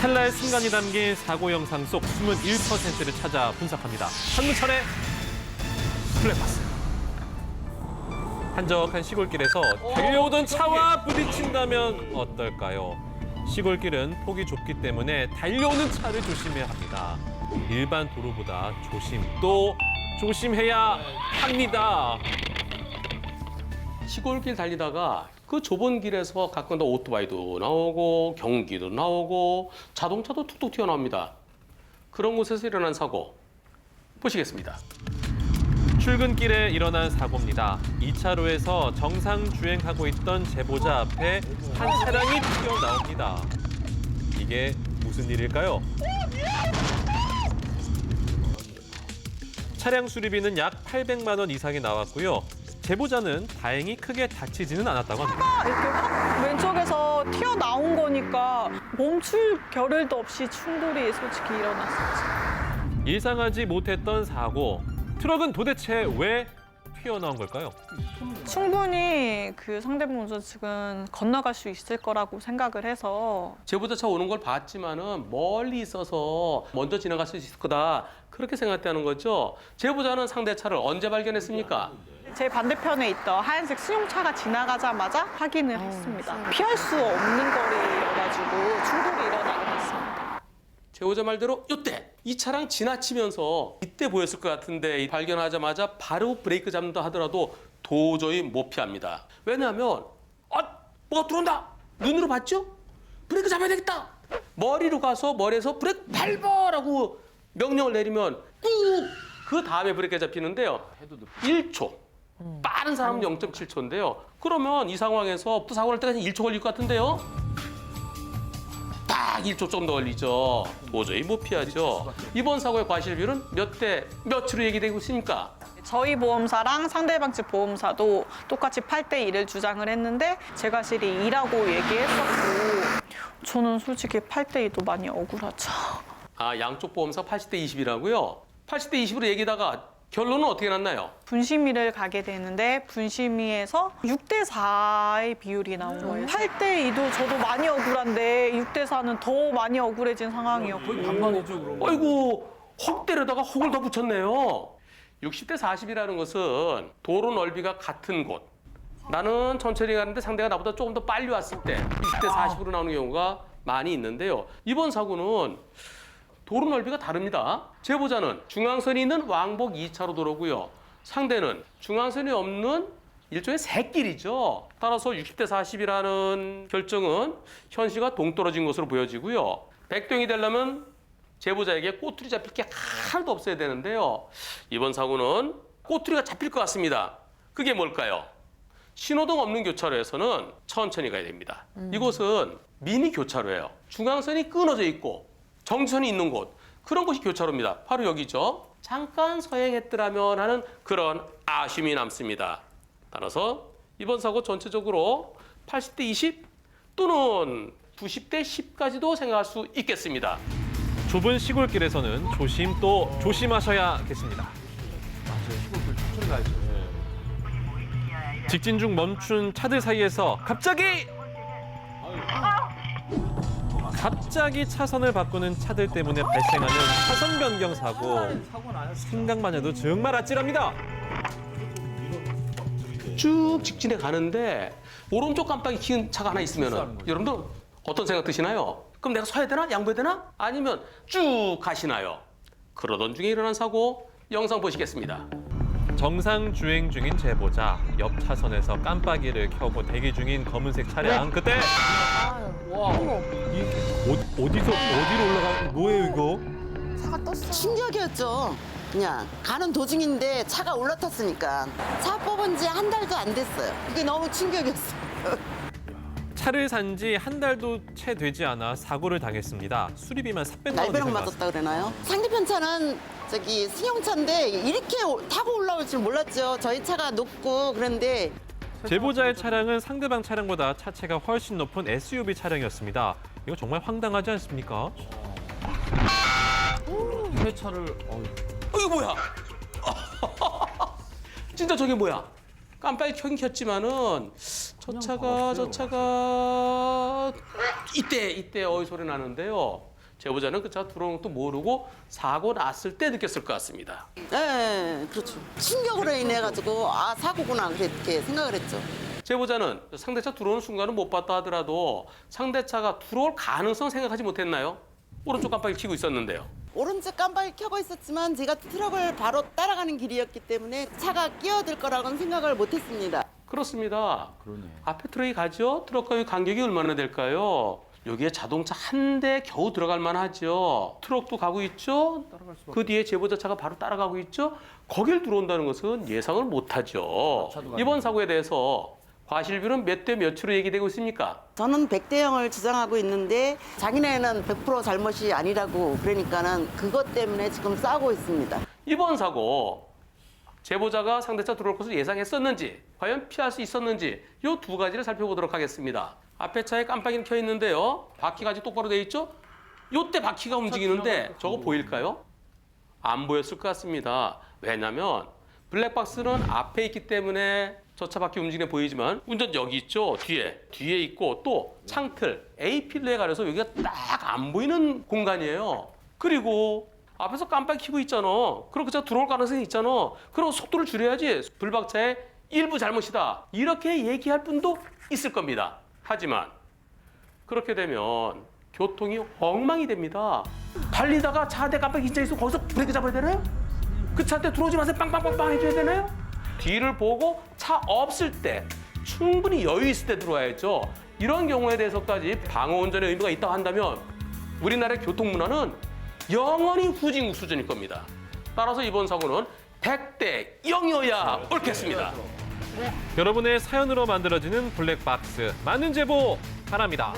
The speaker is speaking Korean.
찰나의 순간이 담긴 사고 영상 속 21%를 찾아 분석합니다. 한문철의 블랙박스. 한적한 시골길에서 달려오던 차와 부딪힌다면 어떨까요? 시골길은 폭이 좁기 때문에 달려오는 차를 조심해야 합니다. 일반 도로보다 또 조심해야 합니다. 시골길 달리다가 그 좁은 길에서 가끔가다 오토바이도 나오고 경기도 나오고 자동차도 툭툭 튀어나옵니다. 그런 곳에서 일어난 사고 보시겠습니다. 출근길에 일어난 사고입니다. 2차로에서 정상 주행하고 있던 제보자 앞에 한 차량이 튀어나옵니다. 이게 무슨 일일까요? 차량 수리비는 약 800만 원 이상이 나왔고요. 제보자는 다행히 크게 다치지는 않았다고 합니다. 이렇게 확 왼쪽에서 튀어나온 거니까 멈출 겨를도 없이 충돌이 솔직히 일어났었죠. 예상하지 못했던 사고. 트럭은 도대체 왜 튀어나온 걸까요? 충분히 그 상대방 운전 측은 건너갈 수 있을 거라고 생각을 해서 제보자 차 오는 걸 봤지만은 멀리 있어서 먼저 지나갈 수 있을 거다 그렇게 생각했다는 거죠. 제보자는 상대 차를 언제 발견했습니까? 제 반대편에 있던 하얀색 승용차가 지나가자마자 확인을 했습니다. 피할 수 없는 거리여가지고 충돌이 일어나게 됐습니다. 제보자 말대로 이때 이 차량 지나치면서 이때 보였을 것 같은데 발견하자마자 바로 브레이크 잡는다 하더라도 도저히 못 피합니다. 왜냐하면 뭐가 들어온다. 눈으로 봤죠? 브레이크 잡아야 되겠다. 머리로 가서 머리에서 브레이크 밟아라고 명령을 내리면 꾹 그 다음에 브레이크 잡히는데요. 1초. 빠른 사람은 0.7초인데요. 그러면 이 상황에서 또 사고 날 때까지 1초 걸릴 것 같은데요. 딱 1초 좀 더 걸리죠. 도저히 못 피하죠. 이번 사고의 과실비율은 몇 대 몇으로 얘기되고 있습니까? 저희 보험사랑 상대방 측 보험사도 똑같이 8대 2를 주장을 했는데 제 과실이 2라고 얘기했었고 저는 솔직히 8대 2도 많이 억울하죠. 양쪽 보험사 80대 20이라고요? 80대 20으로 얘기다가 결론은 어떻게 났나요? 분심위를 가게 되는데 분심위에서 6대 4의 비율이 나온 거예요. 8대 2도 저도 많이 억울한데 6대 4는 더 많이 억울해진 상황이었고. 거의 반반이죠, 그럼. 아이고, 혹 때려다가 혹을 더 붙였네요. 60대 40이라는 것은 도로 넓이가 같은 곳. 나는 천천히 가는데 상대가 나보다 조금 더 빨리 왔을 때 20대 40으로 나오는 경우가 많이 있는데요. 이번 사고는 도로 넓이가 다릅니다. 제보자는 중앙선이 있는 왕복 2차로 도로고요. 상대는 중앙선이 없는 일종의 새길이죠. 따라서 60대 40이라는 결정은 현시가 동떨어진 것으로 보여지고요. 백동이 되려면 제보자에게 꼬투리 잡힐 게 하나도 없어야 되는데요. 이번 사고는 꼬투리가 잡힐 것 같습니다. 그게 뭘까요? 신호등 없는 교차로에서는 천천히 가야 됩니다. 이곳은 미니 교차로예요. 중앙선이 끊어져 있고 정선이 있는 곳, 그런 곳이 교차로입니다. 바로 여기죠. 잠깐 서행했더라면 하는 그런 아쉬움이 남습니다. 따라서 이번 사고 전체적으로 80대 20 또는 90대 10까지도 생각할 수 있겠습니다. 좁은 시골길에서는 조심하셔야겠습니다. 맞아요. 시골길 천천히 가야죠. 직진 중 멈춘 차들 사이에서 갑자기 차선을 바꾸는 차들 때문에 발생하는 차선 변경 사고. 생각만 해도 정말 아찔합니다. 쭉 직진해 가는데 오른쪽 깜빡이 켜는 차가 하나 있으면 여러분들 어떤 생각 드시나요? 그럼 내가 서야 되나? 양보해야 되나? 아니면 쭉 가시나요? 그러던 중에 일어난 사고 영상 보시겠습니다. 정상 주행 중인 제보자. 옆 차선에서 깜빡이를 켜고 대기 중인 검은색 차량. 그때 어디로 올라가? 뭐예요 이거? 차가 떴어. 충격이었죠. 그냥 가는 도중인데 차가 올라탔으니까. 차 뽑은 지 한 달도 안 됐어요. 그게 너무 충격이었어요. 차를 산 지 한 달도 채 되지 않아 사고를 당했습니다. 수리비만 300만 원 날벼락 이상 맞았다 그러나요? 상대편 차는 승용차인데 이렇게 타고 올라올 줄 몰랐죠. 저희 차가 높고 그런데 제보자의 차량은 상대방 차량보다 차체가 훨씬 높은 SUV 차량이었습니다. 이거 정말 황당하지 않습니까? 새 차를 이거 뭐야? 진짜 저게 뭐야? 깜빡이 켜긴 켰지만은 저 차가 이때 소리 나는데요. 제보자는 그 차가 들어오는 것도 모르고 사고 났을 때 느꼈을 것 같습니다. 네, 그렇죠. 충격으로 인해 가지고 아 사고구나 그렇게 생각을 했죠. 제보자는 상대차 들어오는 순간은 못 봤다 하더라도 상대차가 들어올 가능성 생각하지 못했나요? 오른쪽 깜빡이를 켜고 있었는데요. 오른쪽 깜빡이 켜고 있었지만 제가 트럭을 바로 따라가는 길이었기 때문에 차가 끼어들 거라고는 생각을 못했습니다. 그렇습니다. 그러네. 앞에 트럭이 가죠? 트럭과의 간격이 얼마나 될까요? 여기에 자동차 한 대 겨우 들어갈 만하죠. 트럭도 가고 있죠? 그 뒤에 제보자 차가 바로 따라가고 있죠? 거길 들어온다는 것은 예상을 못하죠. 이번 사고에 대해서 과실비는 몇 대 몇으로 얘기되고 있습니까? 저는 100대 0을 주장하고 있는데 자기네는 100% 잘못이 아니라고 그러니까는 그것 때문에 지금 싸우고 있습니다. 이번 사고 제보자가 상대차 들어올 것을 예상했었는지 과연 피할 수 있었는지 이 두 가지를 살펴보도록 하겠습니다. 앞에 차에 깜빡이는 켜 있는데요. 바퀴가 아직 똑바로 돼 있죠? 요때 바퀴가 움직이는데 저거 보일까요? 안 보였을 것 같습니다. 왜냐하면 블랙박스는 앞에 있기 때문에 저 차 바퀴 움직이는 게 보이지만 운전 여기 있죠? 뒤에 있고 또 창틀 A필러에 가려서 여기가 딱 안 보이는 공간이에요. 그리고 앞에서 깜빡이 켜고 있잖아. 그럼 그 차 들어올 가능성이 있잖아. 그럼 속도를 줄여야지. 불박차의 일부 잘못이다. 이렇게 얘기할 분도 있을 겁니다. 하지만 그렇게 되면 교통이 엉망이 됩니다. 달리다가 차 한 대 깜빡이 진짜 있어 거기서 브레이크 잡아야 되나요? 그 차한테 들어오지 마세요. 빵빵빵빵 해줘야 되나요? 뒤를 보고 차 없을 때 충분히 여유 있을 때 들어와야죠. 이런 경우에 대해서까지 방어 운전의 의무가 있다고 한다면 우리나라의 교통 문화는 영원히 후진국 수준일 겁니다. 따라서 이번 사고는 100대 0이어야 옳겠습니다. 여러분의 사연으로 만들어지는 블랙박스 많은 제보 바랍니다.